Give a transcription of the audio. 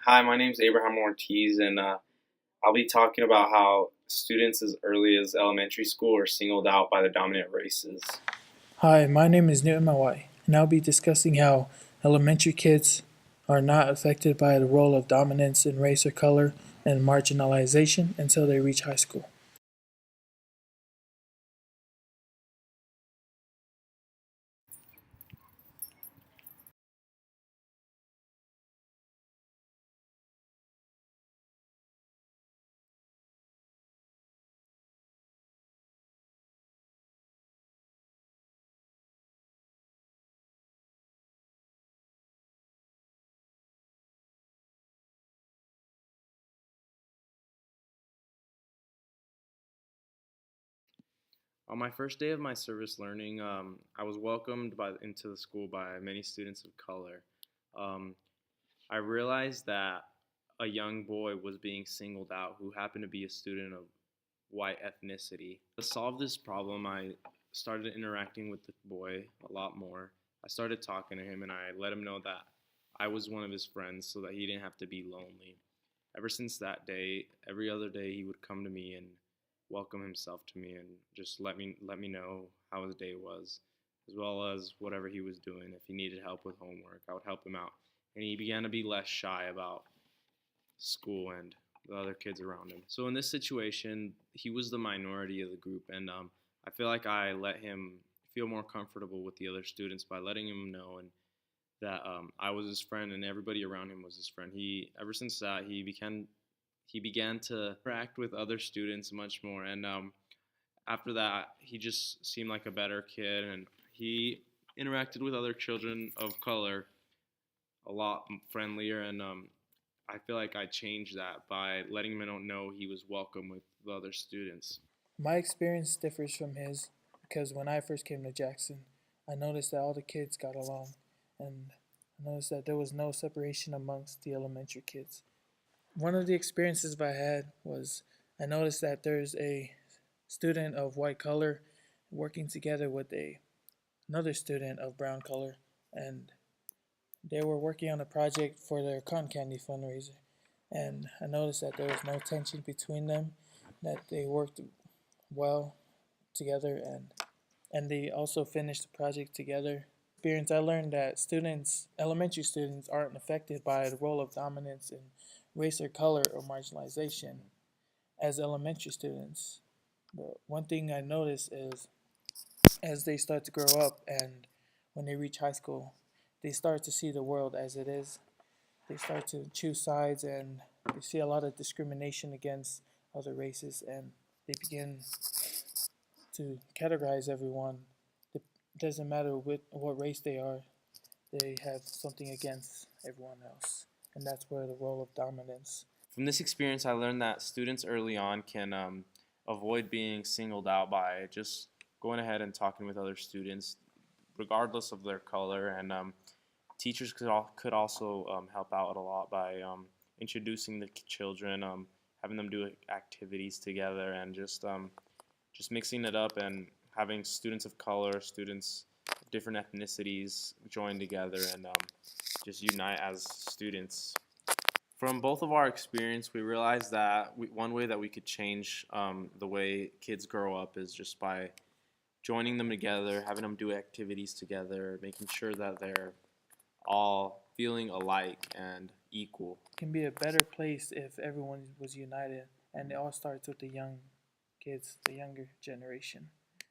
Hi, my name is Abraham Ortiz, and I'll be talking about how students as early as elementary school are singled out by the dominant races. Hi, my name is Newton Maui, and I'll be discussing how elementary kids are not affected by the role of dominance in race or color and marginalization until they reach high school. On my first day of my service learning, I was welcomed into the school by many students of color. Um, I realized that a young boy was being singled out who happened to be a student of white ethnicity. To solve this problem, I started interacting with the boy a lot more. I started talking to him and I let him know that I was one of his friends so that he didn't have to be lonely. Ever since that day, every other day he would come to me and welcome himself to me and just let me know how his day was, as well as whatever he was doing. If he needed help with homework, I would help him out. And he began to be less shy about school and the other kids around him. So in this situation, he was the minority of the group, and I feel like I let him feel more comfortable with the other students by letting him know and that I was his friend and everybody around him was his friend. He ever since that he began to interact with other students much more, and after that he just seemed like a better kid, and he interacted with other children of color a lot friendlier, and I feel like I changed that by letting him know he was welcome with the other students. My experience differs from his because when I first came to Jackson, I noticed that all the kids got along, and I noticed that there was no separation amongst the elementary kids. One of the experiences I had was I noticed that there's a student of white color working together with another student of brown color, and they were working on a project for their cotton candy fundraiser. And I noticed that there was no tension between them, that they worked well together, and they also finished the project together. Experience, I learned that elementary students, aren't affected by the role of dominance in race or color or marginalization as elementary students. But one thing I noticed is as they start to grow up and when they reach high school, they start to see the world as it is. They start to choose sides and they see a lot of discrimination against other races, and they begin to categorize everyone. It doesn't matter what race they are, they have something against everyone else. And that's where the role of dominance. From this experience, I learned that students early on can avoid being singled out by just going ahead and talking with other students, regardless of their color. And teachers could also help out a lot by introducing the children, having them do activities together, and just mixing it up and having students of color, students of different ethnicities join together and just unite as students. From both of our experience, we realized that one way that we could change the way kids grow up is just by joining them together, having them do activities together, making sure that they're all feeling alike and equal. It can be a better place if everyone was united, and it all starts with the young kids, the younger generation.